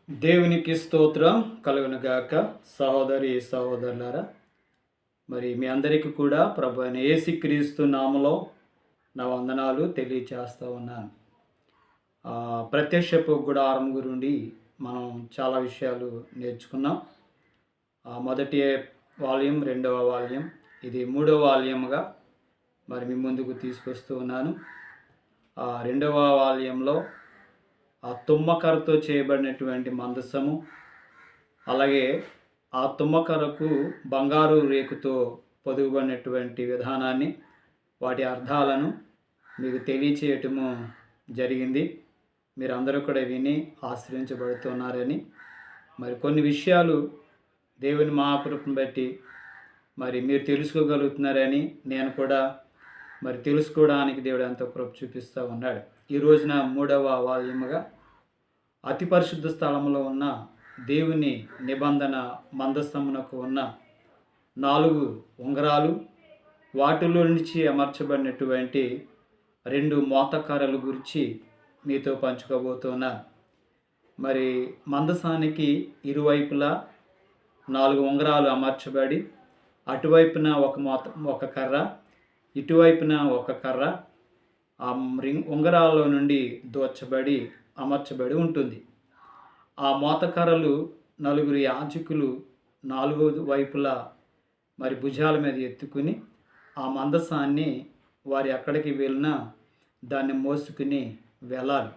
దేవునికి స్తోత్రం కలుగునుగాక. సహోదరి సహోదరులారా, మరి మీ అందరికీ కూడా ప్రభు అయిన యేసుక్రీస్తు నామములో నా వందనాలు తెలియచేస్తూ ఉన్నాను. ప్రత్యక్షపు గుడారం గురించి మనం చాలా విషయాలు నేర్చుకున్నాం. మొదటి వాల్యూమ్, రెండవ వాల్యూమ్, ఇది మూడవ వాల్యూమ్గా మరి మీ ముందుకు తీసుకొస్తూ ఉన్నాను. రెండవ వాల్యూంలో ఆ తుమ్మకరతో చేయబడినటువంటి మందసము, అలాగే ఆ తుమ్మకరకు బంగారు రేకుతో పొదుగుబడినటువంటి విధానాన్ని, వాటి అర్థాలను మీకు తెలియచేయటము జరిగింది. మీరందరూ కూడా విని ఆశ్రయించబడుతున్నారని, మరి కొన్ని విషయాలు దేవుని మహాకృపను బట్టి మరి మీరు తెలుసుకోగలుగుతున్నారని నేను కూడా మరి తెలుసుకోవడానికి దేవుడు ఎంతో కృప చూపిస్తూ ఉన్నాడు. ఈ రోజున మూడవ వాల్యూమ్గా అతి పరిశుద్ధ స్థలంలో ఉన్న దేవుని నిబంధన మందస్థమునకు ఉన్న 4 ఉంగరాలు, వాటిలో నుంచి అమర్చబడినటువంటి 2 మోతకర్రల గురించి మీతో పంచుకోబోతున్నాను. మరి మందసానికి ఇరువైపులా 4 ఉంగరాలు అమర్చబడి, అటువైపున ఒక కర్ర, ఇటువైపున ఒక కర్ర ఆ ఉంగరాల్లో నుండి దూర్చబడి అమర్చబడి ఉంటుంది. ఆ మోతకర్రలు 4 యాజకులు 4 వైపులా మరి భుజాల మీద ఎత్తుకుని ఆ మందసాన్ని వారు ఎక్కడికి వెళ్ళినా దాన్ని మోసుకుని వెళ్ళాలి.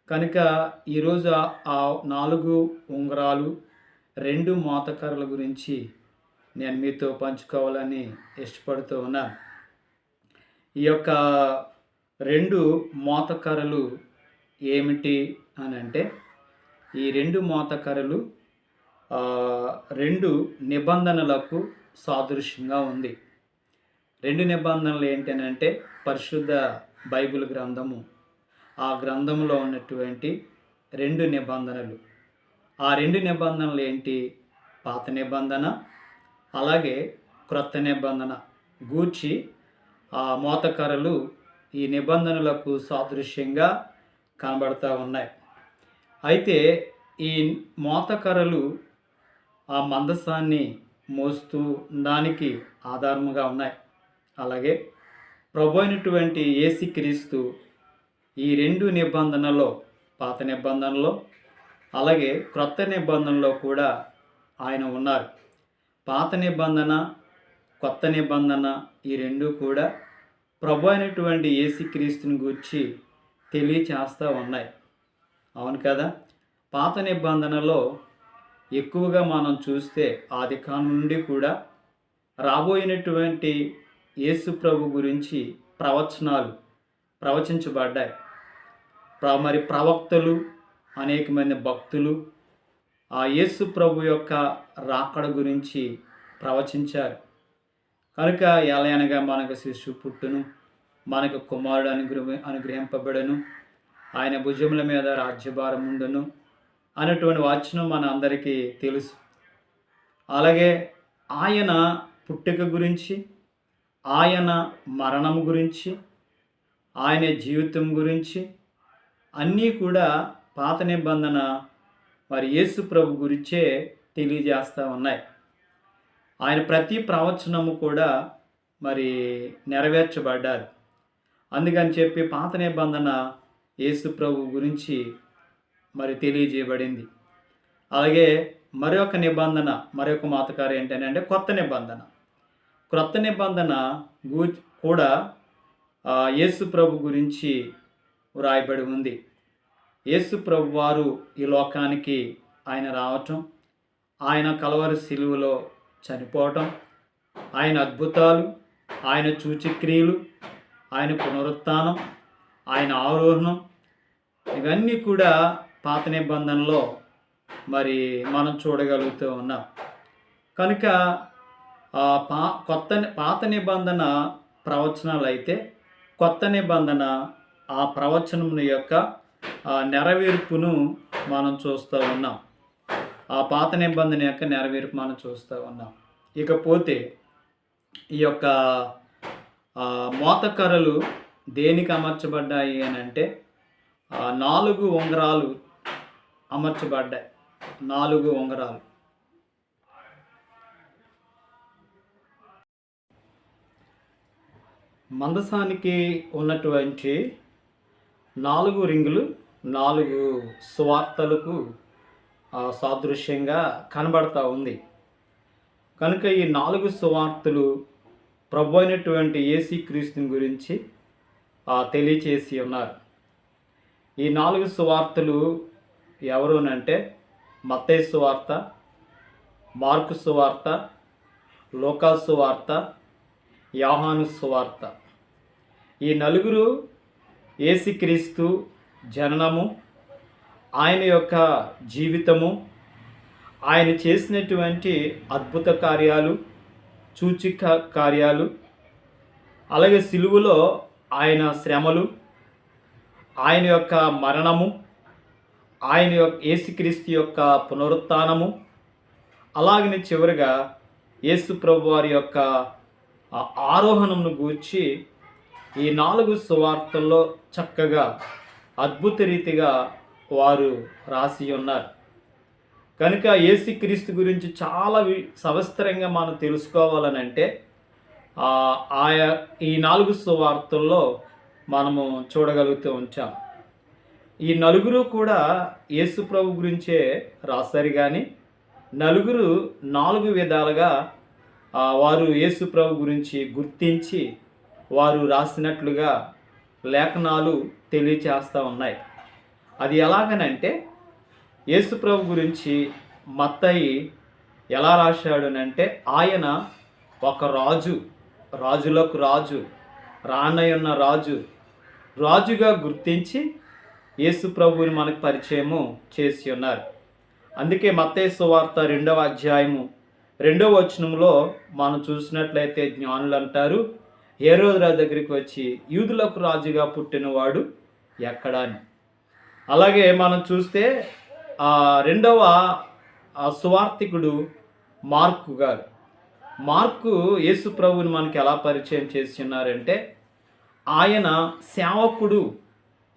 కనుక ఈరోజు ఆ 4 ఉంగరాలు, 2 మోతకర్రల గురించి నేను మీతో పంచుకోవాలని ఇష్టపడుతూ ఉన్నాను. ఈ యొక్క 2 మోతకర్రలు ఏమిటి అని అంటే, ఈ 2 మోతకర్రలు 2 నిబంధనలకు సాదృశ్యంగా ఉంది. 2 నిబంధనలు ఏంటనంటే, పరిశుద్ధ బైబిల్ గ్రంథము, ఆ గ్రంథంలో ఉన్నటువంటి 2 నిబంధనలు. ఆ 2 నిబంధనలు ఏంటి? పాత నిబంధన, అలాగే క్రొత్త నిబంధన గూర్చి ఆ మోతకర్రలు ఈ నిబంధనలకు సాదృశ్యంగా కనబడతా ఉన్నాయి. అయితే ఈ మోతకర్రలు ఆ మందసాన్ని మోస్తూ దానికి ఆధారముగా ఉన్నాయి. అలాగే ప్రభు అయినటువంటి యేసుక్రీస్తు ఈ 2 నిబంధనలో, పాత నిబంధనలో అలాగే క్రొత్త నిబంధనలో కూడా ఆయన ఉన్నారు. పాత నిబంధన, కొత్త నిబంధన ఈ 2 కూడా ప్రభు అయినటువంటి యేసుక్రీస్తుని గూర్చి తెలియచేస్తూ ఉన్నాయి. అవును కదా? పాత నిబంధనలో ఎక్కువగా మనం చూస్తే ఆదికాండం నుండి కూడా రాబోయినటువంటి యేసు ప్రభు గురించి ప్రవచనాలు ప్రవచించబడ్డాయి. మరి ప్రవక్తలు, అనేక మంది భక్తులు ఆ యేసు ప్రభు యొక్క రాకడ గురించి ప్రవచించారు. కనుక ఎలయనగా మనకు శిశువు పుట్టును, మనకు కుమారుడు అనుగ్రహింపబడను, ఆయన భుజముల మీద రాజ్యభారం ఉండును అనేటువంటి వచనం మన అందరికీ తెలుసు. అలాగే ఆయన పుట్టుక గురించి, ఆయన మరణం గురించి, ఆయన జీవితం గురించి అన్నీ కూడా పాత నిబంధన మరి యేసు ప్రభు గురించే తెలియజేస్తూ ఉన్నాయి. ఆయన ప్రతి ప్రవచనము కూడా మరి నెరవేర్చబడ్డారు. అందుకని చెప్పి పాత నిబంధన యేసు ప్రభు గురించి మరి తెలియజేయబడింది. అలాగే మరొక నిబంధన, మరొక మోతకర్ర ఏంటంటే కొత్త నిబంధన. క్రొత్త నిబంధన కూడా యేసు ప్రభు గురించి వ్రాయబడి ఉంది. యేసు ప్రభు వారు ఈ లోకానికి ఆయన రావటం, ఆయన కలవరి సిలువలో చనిపోవటం, ఆయన అద్భుతాలు, ఆయన సూచక్రియలు, ఆయన పునరుత్థానం, ఆయన ఆరోహణం, ఇవన్నీ కూడా పాత నిబంధనలో మరి మనం చూడగలుగుతూ ఉన్నాం. కనుక పాత నిబంధన ప్రవచనాలు అయితే, కొత్త నిబంధన ఆ ప్రవచనం యొక్క నెరవేర్పును మనం చూస్తూ ఉన్నాం. ఆ పాత నిబంధన యొక్క నెరవేర్పు మనం చూస్తూ ఉన్నాం. ఇకపోతే ఈ యొక్క మోతకర్రలు దేనికి అమర్చబడ్డాయి అని అంటే, 4 ఉంగరాలు అమర్చబడ్డాయి. 4 ఉంగరాలు. మందసానికి ఉన్నటువంటి 4 రింగులు 4 సువార్తలకు సాదృశ్యంగా కనబడతా ఉంది. కనుక ఈ 4 సువార్తలు ప్రభు అయినటువంటి యేసుక్రీస్తుని గురించి తెలియచేసి ఉన్నారు. ఈ 4 సువార్తలు ఎవరునంటే మత్తయి సువార్త, మార్కు సువార్త, లూకా సువార్త, యోహాను సువార్త. ఈ నలుగురు యేసుక్రీస్తు జననము, ఆయన యొక్క జీవితము, ఆయన చేసినటువంటి అద్భుత కార్యాలు, సూచక కార్యాలు, అలాగే సిలువలో ఆయన శ్రమలు, ఆయన యొక్క మరణము, ఆయన యొక్క యేసుక్రీస్తు యొక్క పునరుత్థానము, అలాగనే చివరిగా యేసు ప్రభు వారి యొక్క ఆరోహణమును గూర్చి ఈ 4 సువార్తల్లో చక్కగా అద్భుత రీతిగా వారు రాసి ఉన్నారు. కనుక యేసుక్రీస్తు గురించి చాలా సవిస్తరంగా మనం తెలుసుకోవాలనంటే ఈ 4 సువార్తల్లో మనము చూడగలుగుతూ ఉంటాం. ఈ నలుగురు కూడా యేసు ప్రభు గురించే రాశారు, కానీ నలుగురు 4 విధాలుగా వారు యేసు ప్రభు గురించి గుర్తించి వారు రాసినట్లుగా లేఖనాలు తెలియచేస్తూ ఉన్నాయి. అది ఎలాగనంటే యేసు ప్రభు గురించి మత్తయి ఎలా రాశాడునంటే, ఆయన ఒక రాజు, రాజులకు రాజు, రానయ్యున్న రాజు, రాజుగా గుర్తించి యేసు ప్రభువుని మనకు పరిచయము చేసి ఉన్నారు. అందుకే మత్తయి సువార్త 2వ అధ్యాయము 2వ వచనంలో మనం చూసినట్లయితే జ్ఞానులు అంటారు, హేరోదు రాజు దగ్గరికి వచ్చి యూదులకు రాజుగా పుట్టినవాడు ఎక్కడా అని. అలాగే మనం చూస్తే 2వ సువార్తికుడు మార్కు గారు. మార్కు యేసు ప్రభువుని మనకి ఎలా పరిచయం చేసి ఉన్నారంటే, ఆయన సేవకుడు,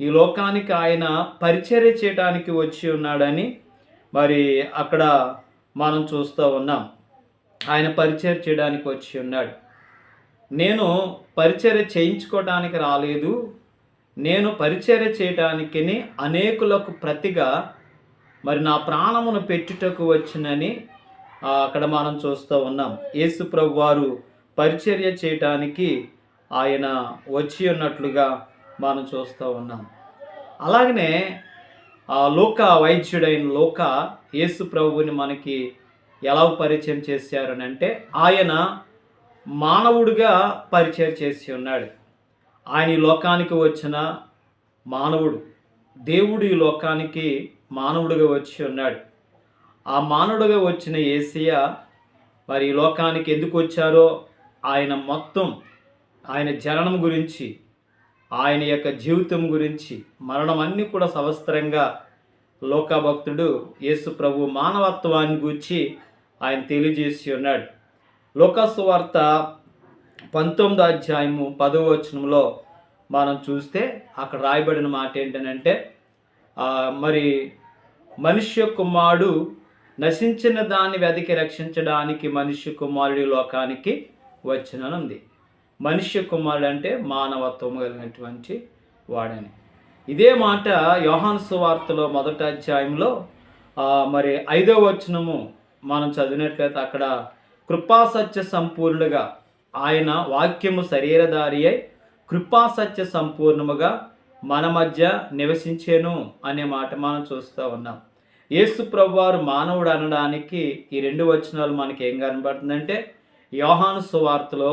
ఈ లోకానికి ఆయన పరిచర్య చేయడానికి వచ్చి ఉన్నాడని మరి అక్కడ మనం చూస్తూ ఉన్నాం. ఆయన పరిచర్య చేయడానికి వచ్చి ఉన్నాడు. నేను పరిచర్య చేయించుకోవడానికి రాలేదు, నేను పరిచర్య చేయటానికి అనేకులకు ప్రతిగా మరి నా ప్రాణమును పెట్టుటకు వచ్చినని అక్కడ మనం చూస్తూ ఉన్నాం. యేసు ప్రభు వారు పరిచర్య చేయటానికి ఆయన వచ్చి ఉన్నట్లుగా మనం చూస్తూ ఉన్నాం. అలాగనే లూకా వైద్యుడైన లూకా యేసు ప్రభువుని మనకి ఎలా పరిచయం చేశారని అంటే, ఆయన మానవుడిగా పరిచయం చేసి ఉన్నాడు. ఆయన ఈ లోకానికి వచ్చిన మానవుడు, దేవుడు ఈ లోకానికి మానవుడిగా వచ్చి ఉన్నాడు. ఆ మానవుడిగా వచ్చిన యేసయ్య మరి ఈ లోకానికి ఎందుకు వచ్చారో ఆయన మొత్తం ఆయన జననం గురించి, ఆయన యొక్క జీవితం గురించి, మరణం అన్నీ కూడా సవిస్తరంగా లోకభక్తుడు యేసు ప్రభు మానవత్వాన్ని గురించి ఆయన తెలియజేసి ఉన్నాడు. లూకా సువార్త 19వ అధ్యాయము 10వ వచనంలో మనం చూస్తే అక్కడ రాయబడిన మాట ఏంటంటే, మరి మనుష్య కుమారుడు నశించిన దాన్ని వెతికి రక్షించడానికి మనుష్య కుమారుడి లోకానికి వచ్చిననుంది. మనుష్య కుమారుడు అంటే మానవత్వం కలిగినటువంటి వాడని. ఇదే మాట యోహాను సువార్తలో 1వ అధ్యాయంలో మరి 5వ వచనము మనం చదివినట్లయితే అక్కడ కృపాసత్య సంపూర్ణుడుగా ఆయన వాక్యము శరీరధారి అయి కృపాసత్య సంపూర్ణముగా మన మధ్య నివసించేను అనే మాట మనం చూస్తూ ఉన్నాం. యేసు ప్రభువారు మానవుడు అనడానికి ఈ 2 వచనాలు మనకి ఏం కనబడుతుందంటే, యోహాను సువార్తలో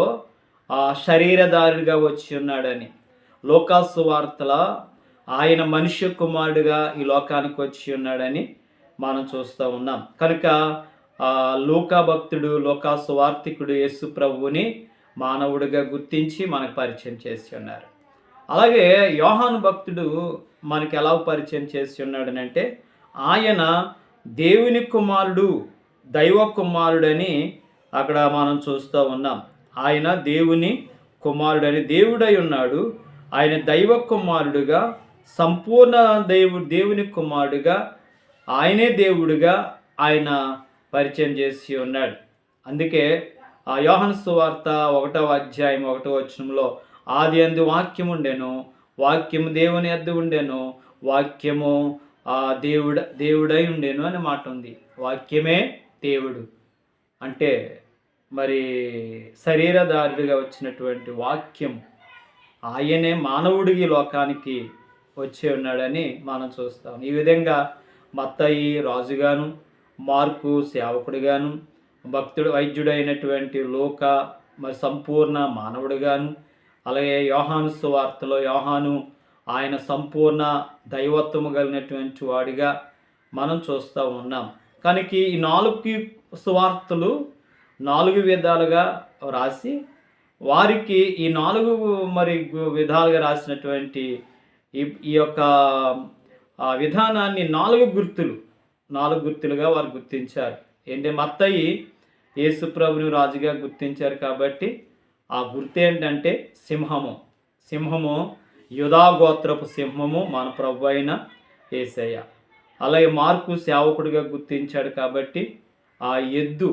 శరీరధారిగా వచ్చి ఉన్నాడని, లూకా సువార్తలో ఆయన మనుష్య కుమారుడిగా ఈ లోకానికి వచ్చి ఉన్నాడని మనం చూస్తూ ఉన్నాం. కనుక లూకా భక్తుడు, లూకా సువార్తికుడు యేసు ప్రభువుని మానవుడిగా గుర్తించి మనకు పరిచయం చేసి ఉన్నారు. అలాగే యోహాను భక్తుడు మనకి ఎలా పరిచయం చేసి ఉన్నాడనంటే, ఆయన దేవుని కుమారుడు, దైవ కుమారుడని అక్కడ మనం చూస్తూ ఉన్నాం. ఆయన దేవుని కుమారుడని, దేవుడై ఉన్నాడు. ఆయన దైవ కుమారుడుగా, సంపూర్ణ దేవుని కుమారుడుగా ఆయనే దేవుడిగా ఆయన పరిచయం చేసి ఉన్నాడు. అందుకే యోహాను సువార్త 1వ అధ్యాయం 1వ వచనంలో ఆదియందు వాక్యం ఉండెను, వాక్యము దేవుని యొద్ద ఉండెను, వాక్యము దేవుడై ఉండెను అనే మాట ఉంది. వాక్యమే దేవుడు అంటే మరి శరీరధారుడిగా వచ్చినటువంటి వాక్యం ఆయనే మానవుడికి లోకానికి వచ్చి ఉన్నాడని మనం చూస్తాం. ఈ విధంగా మత్తయి రాజుగాను, మార్కు సేవకుడిగాను, వైద్యుడైనటువంటి లూకా మరి సంపూర్ణ మానవుడిగాను, అలాగే యోహాను సువార్తలో యోహాను ఆయన సంపూర్ణ దైవత్వము కలిగినటువంటి వాడిగా మనం చూస్తూ ఉన్నాం. కనుక ఈ 4 సువార్తలు 4 విధాలుగా రాసి వారికి ఈ 4 మరి విధాలుగా రాసినటువంటి ఈ యొక్క విధానాన్ని 4 గుర్తులుగా వారు గుర్తించారు. మత్తయి యేసు ప్రభుని రాజుగా గుర్తించారు కాబట్టి ఆ గుర్తు ఏంటంటే సింహము యూదా గోత్రపు సింహము మన ప్రభు అయిన యేసయ్య. అలాగే మార్కు సేవకుడిగా గుర్తించాడు కాబట్టి ఆ ఎద్దు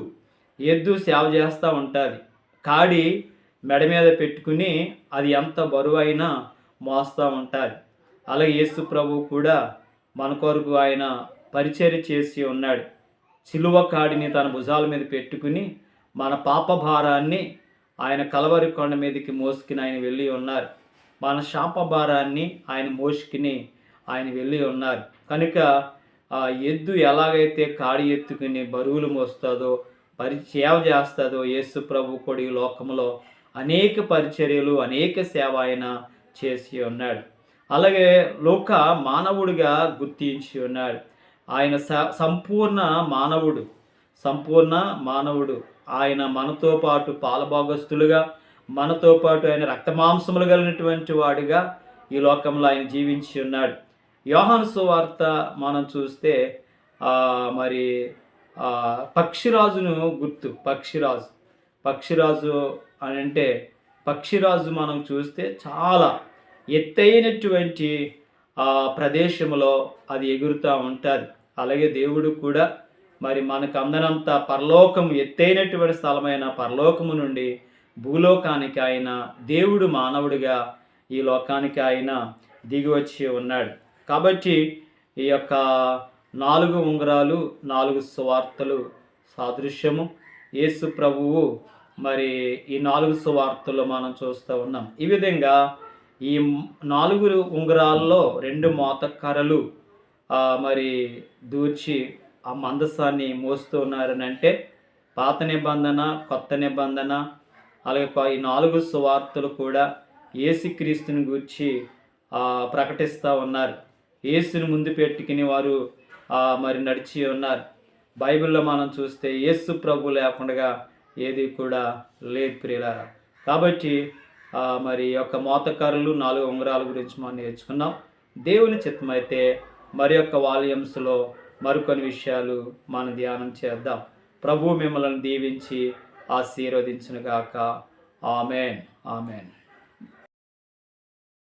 సేవ చేస్తూ ఉంటుంది. కాడి మెడ మీద పెట్టుకుని అది ఎంత బరువైనా మోస్తూ ఉంటుంది. అలాగే యేసు ప్రభు కూడా మన కొరకు ఆయన పరిచర్య చేసి ఉన్నాడు. సిలువ కాడిని తన భుజాల మీద పెట్టుకుని మన పాప భారాన్ని ఆయన కలవరి కొండ మీదకి మోసుకుని ఆయన వెళ్ళి ఉన్నారు. మన శాప భారాన్ని ఆయన మోసుకుని ఆయన వెళ్ళి ఉన్నారు. కనుక ఎద్దు ఎలాగైతే కాడి ఎత్తుకుని బరువులు మోస్తుందో సేవ చేస్తుందో యేసు ప్రభు కూడా ఈ లోకంలో అనేక పరిచర్యలు అనేక సేవ ఆయన చేసి ఉన్నాడు. అలాగే లూకా మానవుడిగా గుర్తించి ఉన్నాడు. ఆయన సంపూర్ణ మానవుడు. ఆయన మనతో పాటు పాలభాగస్తులుగా, మనతో పాటు ఆయన రక్తమాంసములు కలిగినటువంటి వాడిగా ఈ లోకంలో ఆయన జీవించి ఉన్నాడు. యోహాను సువార్త మనం చూస్తే మరి పక్షిరాజును గుర్తు. పక్షిరాజు అని అంటే పక్షిరాజు మనం చూస్తే చాలా ఎత్తైనటువంటి ప్రదేశంలో అది ఎగురుతూ ఉంటుంది. అలాగే దేవుడు కూడా మరి మనకు అందనంత పరలోకము ఎత్తైనటువంటి స్థలమైన పరలోకము నుండి భూలోకానికి ఆయన దేవుడు మానవుడిగా ఈ లోకానికి ఆయన దిగి వచ్చి ఉన్నాడు. కాబట్టి ఈ యొక్క 4 ఉంగరాలు 4 సువార్తలు సాదృశ్యము. యేసు ప్రభువు మరి ఈ 4 సువార్తలు మనం చూస్తూ ఉన్నాం. ఈ విధంగా ఈ 4 ఉంగరాల్లో 2 మోతకర్రలు మరి దూర్చి ఆ మందసాన్ని మోస్తూ ఉన్నారని అంటే పాత నిబంధన, కొత్త నిబంధన, అలాగే ఈ 4 సువార్తలు కూడా యేసుక్రీస్తుని గురించి ప్రకటిస్తూ ఉన్నారు. యేసుని ముందు పెట్టుకుని వారు మరి నడిచి ఉన్నారు. బైబిల్లో మనం చూస్తే యేసు ప్రభు లేకుండా ఏది కూడా లేదు ప్రియులారా. కాబట్టి మరి యొక్క మోతకర్రలు 4 ఉంగరాల గురించి మనం నేర్చుకున్నాం. దేవుని చిత్తమైతే మరి యొక్క వాల్యూమ్స్లో మరికొన్ని విషయాలు మనం ధ్యానం చేద్దాం. ప్రభు మిమ్మల్ని దీవించి ఆశీర్వదించునుగాక. ఆమెన్.